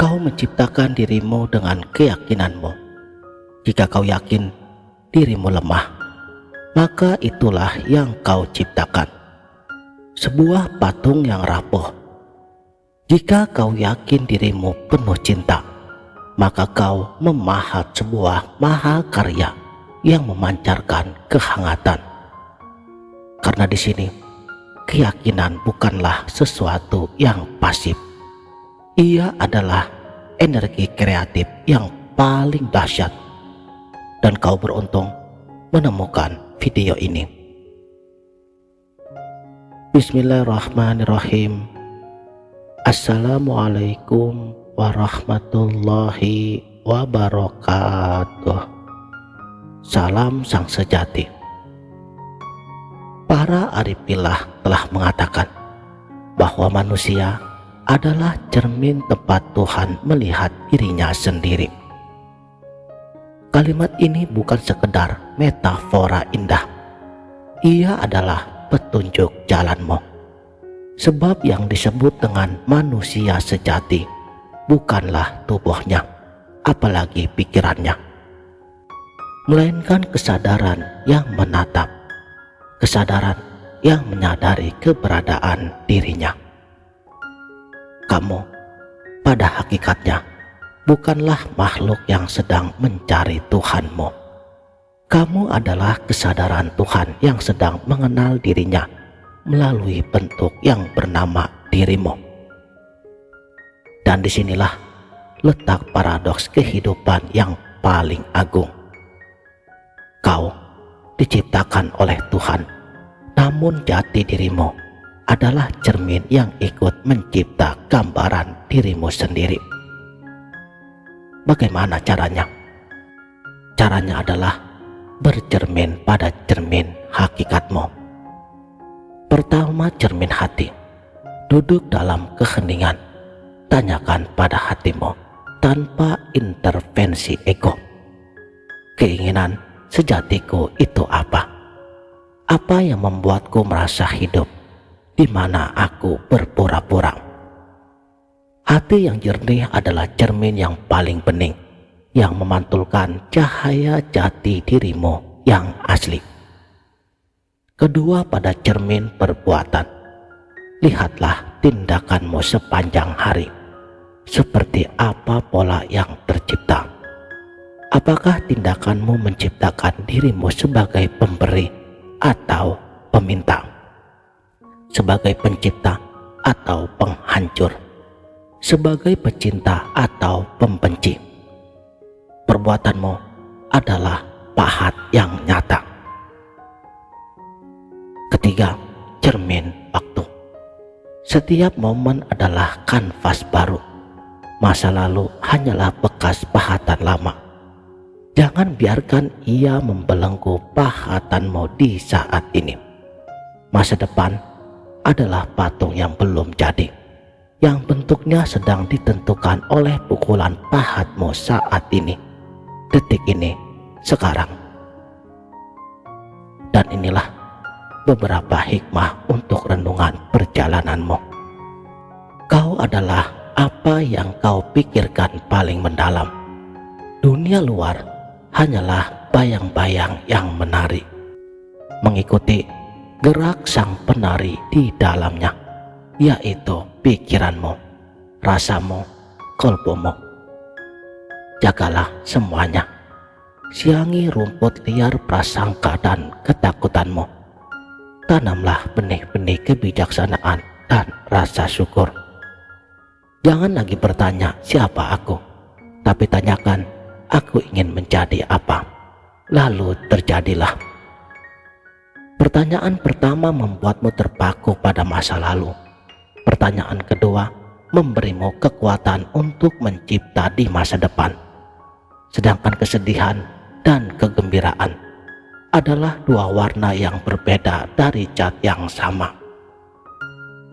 Kau menciptakan dirimu dengan keyakinanmu. Jika kau yakin dirimu lemah, maka itulah yang kau ciptakan, sebuah patung yang rapuh. Jika kau yakin dirimu penuh cinta, maka kau memahat sebuah mahakarya yang memancarkan kehangatan. Karena di sini keyakinan bukanlah sesuatu yang pasif. Ia adalah energi kreatif yang paling dahsyat, dan kau beruntung menemukan video ini. Bismillahirrahmanirrahim. Assalamualaikum warahmatullahi wabarakatuh. Salam sang sejati. Para arifilah telah mengatakan bahwa manusia adalah cermin tempat Tuhan melihat dirinya sendiri. Kalimat ini bukan sekedar metafora indah. Ia adalah petunjuk jalanmu. Sebab yang disebut dengan manusia sejati bukanlah tubuhnya, apalagi pikirannya, melainkan kesadaran yang menatap, kesadaran yang menyadari keberadaan dirinya. Kamu pada hakikatnya bukanlah makhluk yang sedang mencari Tuhanmu. Kamu adalah kesadaran Tuhan yang sedang mengenal dirinya melalui bentuk yang bernama dirimu. Dan disinilah letak paradoks kehidupan yang paling agung. Kau diciptakan oleh Tuhan, namun jati dirimu adalah cermin yang ikut mencipta gambaran dirimu sendiri. Bagaimana caranya? Caranya adalah bercermin pada cermin hakikatmu. Pertama, cermin hati. Duduk dalam keheningan, tanyakan pada hatimu tanpa intervensi ego. Keinginan sejatiku itu apa? Apa yang membuatku merasa hidup? Di mana aku berpura-pura? Hati yang jernih adalah cermin yang paling bening, yang memantulkan cahaya jati dirimu yang asli. Kedua, pada cermin perbuatan. Lihatlah tindakanmu sepanjang hari. Seperti apa pola yang tercipta? Apakah tindakanmu menciptakan dirimu sebagai pemberi atau peminta? Sebagai pencipta atau penghancur? Sebagai pecinta atau pembenci? Perbuatanmu adalah pahat yang nyata. Ketiga, cermin waktu. Setiap momen adalah kanvas baru. Masa lalu hanyalah bekas pahatan lama. Jangan biarkan ia membelenggu pahatanmu di saat ini. Masa depan adalah patung yang belum jadi, yang bentuknya sedang ditentukan oleh pukulan pahatmu saat ini, detik ini, sekarang. Dan inilah beberapa hikmah untuk renungan perjalananmu. Kau adalah apa yang kau pikirkan paling mendalam. Dunia luar hanyalah bayang-bayang yang menari, mengikuti gerak sang penari di dalamnya, yaitu pikiranmu, rasamu, kolbumu. Jagalah semuanya. Siangi rumput liar prasangka dan ketakutanmu. Tanamlah benih-benih kebijaksanaan dan rasa syukur. Jangan lagi bertanya siapa aku, tapi tanyakan aku ingin menjadi apa. Lalu terjadilah. Pertanyaan pertama membuatmu terpaku pada masa lalu. Pertanyaan kedua memberimu kekuatan untuk mencipta di masa depan. Sedangkan kesedihan dan kegembiraan adalah dua warna yang berbeda dari cat yang sama.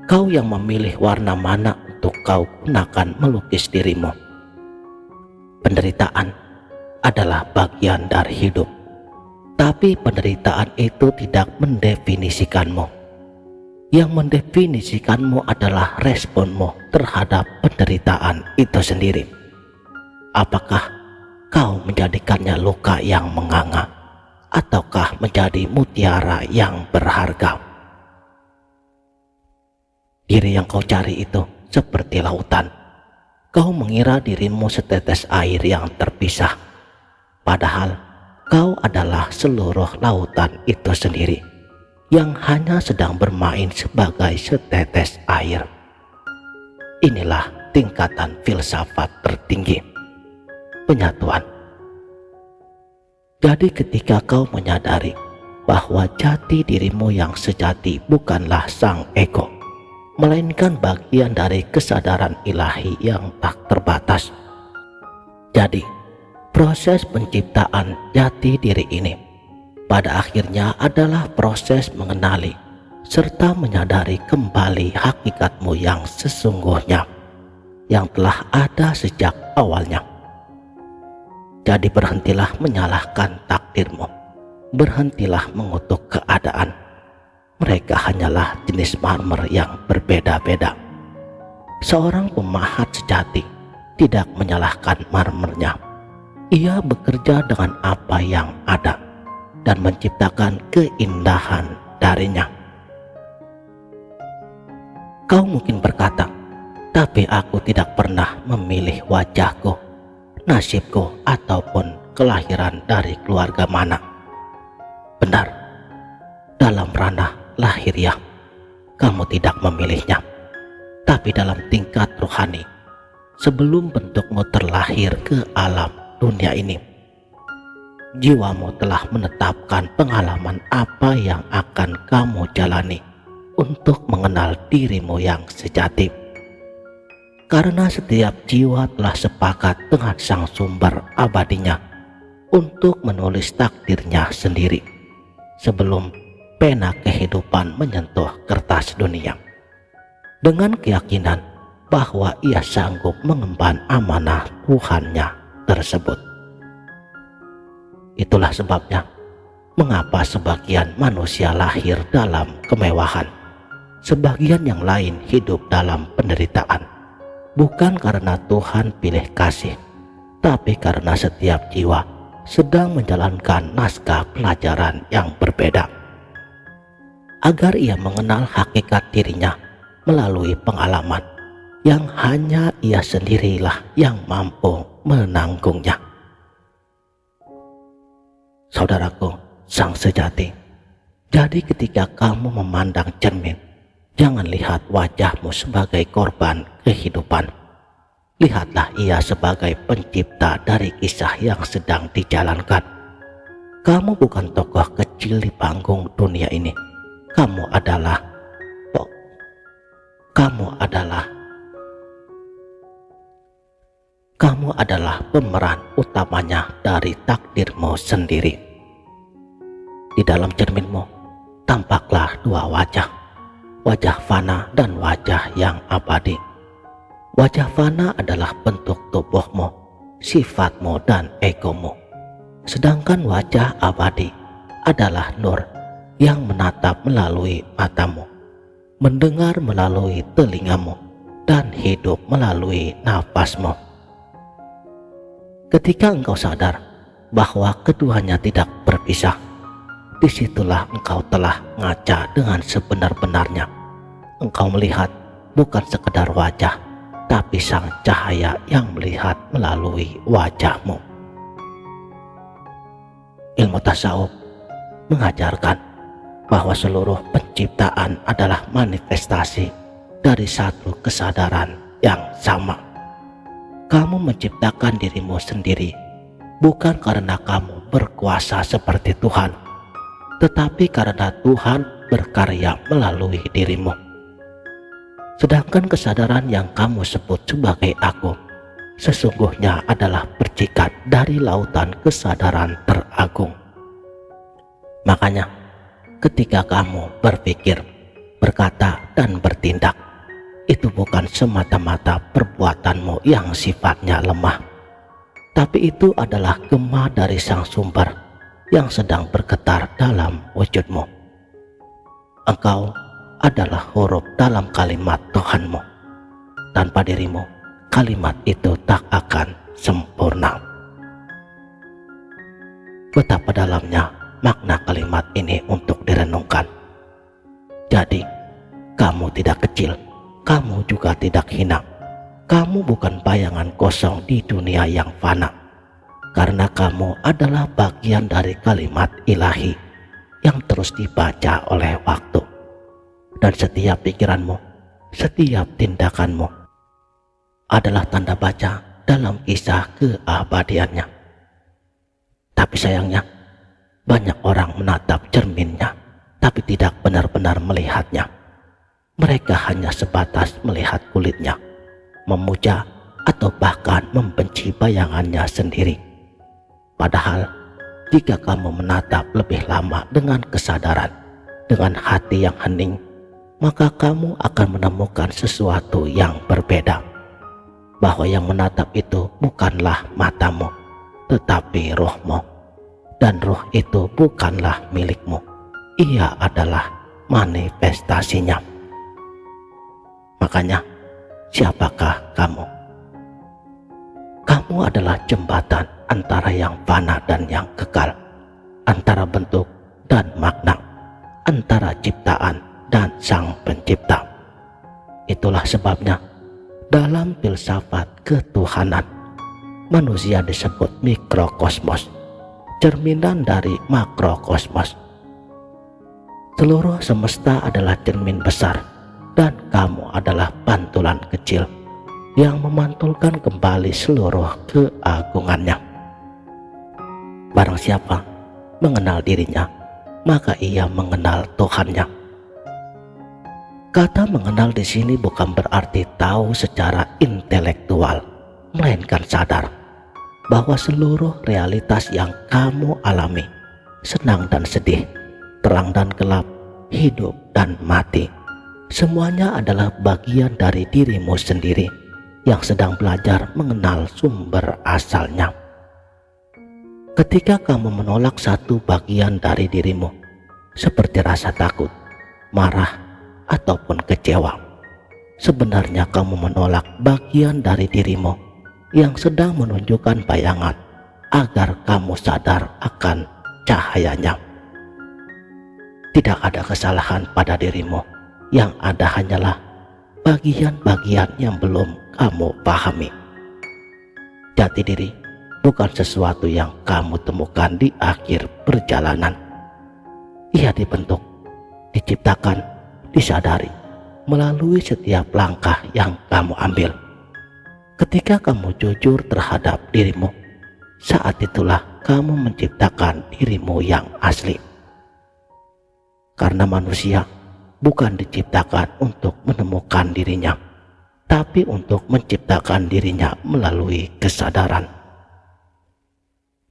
Kau yang memilih warna mana untuk kau gunakan melukis dirimu. Penderitaan adalah bagian dari hidup. Tapi penderitaan itu tidak mendefinisikanmu. Yang mendefinisikanmu adalah responmu terhadap penderitaan itu sendiri. Apakah kau menjadikannya luka yang menganga, ataukah menjadi mutiara yang berharga? Diri yang kau cari itu seperti lautan. Kau mengira dirimu setetes air yang terpisah, padahal kau adalah seluruh lautan itu sendiri yang hanya sedang bermain sebagai setetes air. Inilah tingkatan filsafat tertinggi, penyatuan. Jadi ketika kau menyadari bahwa jati dirimu yang sejati bukanlah sang ego, melainkan bagian dari kesadaran ilahi yang tak terbatas. Jadi, proses penciptaan jati diri ini pada akhirnya adalah proses mengenali serta menyadari kembali hakikatmu yang sesungguhnya, yang telah ada sejak awalnya. Jadi berhentilah menyalahkan takdirmu, berhentilah mengutuk keadaan. Mereka hanyalah jenis marmer yang berbeda-beda. Seorang pemahat sejati tidak menyalahkan marmernya. Ia bekerja dengan apa yang ada dan menciptakan keindahan darinya. Kau mungkin berkata, tapi aku tidak pernah memilih wajahku, nasibku, ataupun kelahiran dari keluarga mana. Benar, dalam ranah lahiriah kamu tidak memilihnya, tapi dalam tingkat rohani, sebelum bentukmu terlahir ke alam dunia ini, jiwamu telah menetapkan pengalaman apa yang akan kamu jalani untuk mengenal dirimu yang sejati. Karena setiap jiwa telah sepakat dengan sang sumber abadinya untuk menulis takdirnya sendiri sebelum pena kehidupan menyentuh kertas dunia, dengan keyakinan bahwa ia sanggup mengemban amanah Tuhannya tersebut. Itulah sebabnya mengapa sebagian manusia lahir dalam kemewahan, sebagian yang lain hidup dalam penderitaan, bukan karena Tuhan pilih kasih, tapi karena setiap jiwa sedang menjalankan naskah pelajaran yang berbeda, agar ia mengenal hakikat dirinya melalui pengalaman yang hanya ia sendirilah yang mampu menanggungnya. Saudaraku, sang sejati, jadi ketika kamu memandang cermin, jangan lihat wajahmu sebagai korban kehidupan. Lihatlah ia sebagai pencipta dari kisah yang sedang dijalankan. Kamu bukan tokoh kecil di panggung dunia ini. Kamu adalah pemeran utamanya dari takdirmu sendiri. Di dalam cerminmu tampaklah dua wajah, wajah fana dan wajah yang abadi. Wajah fana adalah bentuk tubuhmu, sifatmu, dan egomu. Sedangkan wajah abadi adalah nur yang menatap melalui matamu, mendengar melalui telingamu, dan hidup melalui nafasmu. Ketika engkau sadar bahwa keduanya tidak berpisah, disitulah engkau telah ngaca dengan sebenar-benarnya. Engkau melihat bukan sekedar wajah, tapi sang cahaya yang melihat melalui wajahmu. Ilmu tasawuf mengajarkan bahwa seluruh penciptaan adalah manifestasi dari satu kesadaran yang sama. Kamu menciptakan dirimu sendiri bukan karena kamu berkuasa seperti Tuhan, tetapi karena Tuhan berkarya melalui dirimu. Sedangkan kesadaran yang kamu sebut sebagai aku sesungguhnya adalah percikan dari lautan kesadaran teragung. Makanya ketika kamu berpikir, berkata, dan bertindak, itu bukan semata-mata perbuatanmu yang sifatnya lemah, tapi itu adalah gema dari sang sumber yang sedang bergetar dalam wujudmu. Engkau adalah huruf dalam kalimat Tuhanmu. Tanpa dirimu, kalimat itu tak akan sempurna. Betapa dalamnya makna kalimat ini untuk direnungkan. Jadi, kamu tidak kecil, kamu juga tidak hina. Kamu bukan bayangan kosong di dunia yang fana, karena kamu adalah bagian dari kalimat ilahi yang terus dibaca oleh waktu. Dan setiap pikiranmu, setiap tindakanmu adalah tanda baca dalam kisah keabadiannya. Tapi sayangnya, banyak orang menatap cerminnya, tapi tidak benar-benar melihatnya. Mereka hanya sebatas melihat kulitnya, memuja atau bahkan membenci bayangannya sendiri. Padahal, jika kamu menatap lebih lama dengan kesadaran, dengan hati yang hening, maka kamu akan menemukan sesuatu yang berbeda. Bahwa yang menatap itu bukanlah matamu, tetapi rohmu. Dan roh itu bukanlah milikmu, ia adalah manifestasinya. Makanya, siapakah kamu? Kamu adalah jembatan antara yang fana dan yang kekal, antara bentuk dan makna, antara ciptaan dan sang pencipta. Itulah sebabnya dalam filsafat ketuhanan, manusia disebut mikrokosmos, cerminan dari makrokosmos. Seluruh semesta adalah cermin besar, dan kamu adalah pantulan kecil yang memantulkan kembali seluruh keagungannya. Barang siapa mengenal dirinya, maka ia mengenal Tuhannya. Kata mengenal di sini bukan berarti tahu secara intelektual, melainkan sadar bahwa seluruh realitas yang kamu alami, senang dan sedih, terang dan gelap, hidup dan mati, semuanya adalah bagian dari dirimu sendiri yang sedang belajar mengenal sumber asalnya. Ketika kamu menolak satu bagian dari dirimu, seperti rasa takut, marah, ataupun kecewa, sebenarnya kamu menolak bagian dari dirimu yang sedang menunjukkan bayangan agar kamu sadar akan cahayanya. Tidak ada kesalahan pada dirimu, yang ada hanyalah bagian-bagian yang belum kamu pahami. Jati diri bukan sesuatu yang kamu temukan di akhir perjalanan. Ia dibentuk, diciptakan, disadari melalui setiap langkah yang kamu ambil. Ketika kamu jujur terhadap dirimu, saat itulah kamu menciptakan dirimu yang asli. Karena manusia bukan diciptakan untuk menemukan dirinya, tapi untuk menciptakan dirinya melalui kesadaran.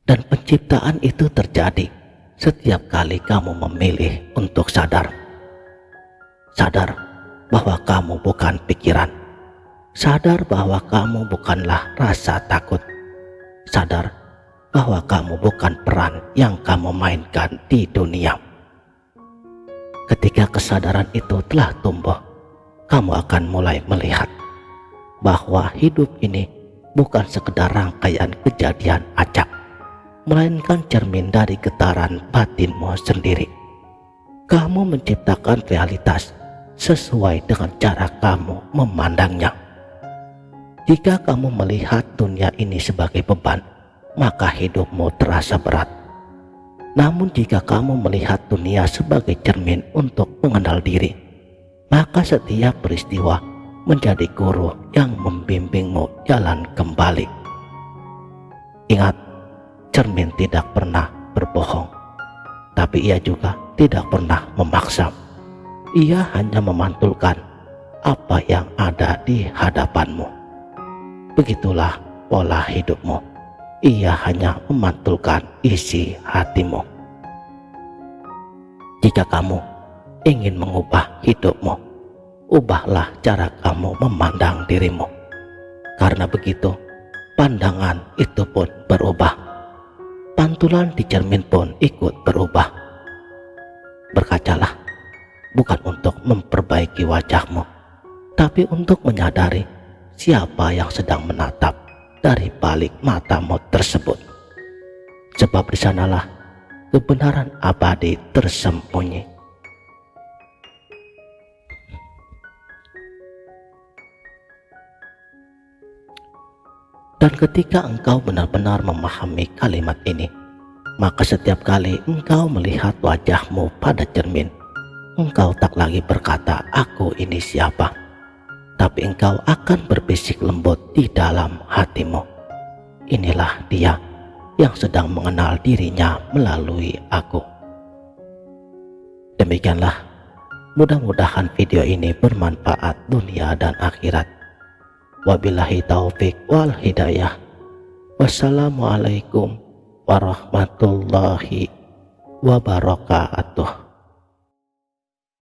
Dan penciptaan itu terjadi setiap kali kamu memilih untuk sadar. Sadar bahwa kamu bukan pikiran. Sadar bahwa kamu bukanlah rasa takut. Sadar bahwa kamu bukan peran yang kamu mainkan di dunia. Ketika kesadaran itu telah tumbuh, kamu akan mulai melihat bahwa hidup ini bukan sekedar rangkaian kejadian acak, melainkan cermin dari getaran batinmu sendiri. Kamu menciptakan realitas sesuai dengan cara kamu memandangnya. Jika kamu melihat dunia ini sebagai beban, maka hidupmu terasa berat. Namun jika kamu melihat dunia sebagai cermin untuk mengenal diri, maka setiap peristiwa menjadi guru yang membimbingmu jalan kembali. Ingat, cermin tidak pernah berbohong, tapi ia juga tidak pernah memaksa. Ia hanya memantulkan apa yang ada di hadapanmu. Begitulah pola hidupmu. Ia hanya memantulkan isi hatimu. Jika kamu ingin mengubah hidupmu, ubahlah cara kamu memandang dirimu. Karena begitu, pandangan itu pun berubah. Pantulan di cermin pun ikut berubah. Berkacalah, bukan untuk memperbaiki wajahmu, tapi untuk menyadari siapa yang sedang menatap dari balik matamu tersebut. Sebab di sanalah kebenaran abadi tersembunyi. Dan ketika engkau benar-benar memahami kalimat ini, maka setiap kali engkau melihat wajahmu pada cermin, engkau tak lagi berkata, "Aku ini siapa?" Tapi engkau akan berbisik lembut di dalam hatimu, "Inilah dia yang sedang mengenal dirinya melalui aku." Demikianlah, mudah-mudahan video ini bermanfaat dunia dan akhirat. Wabillahi taufik wal hidayah. Wassalamualaikum warahmatullahi wabarakatuh.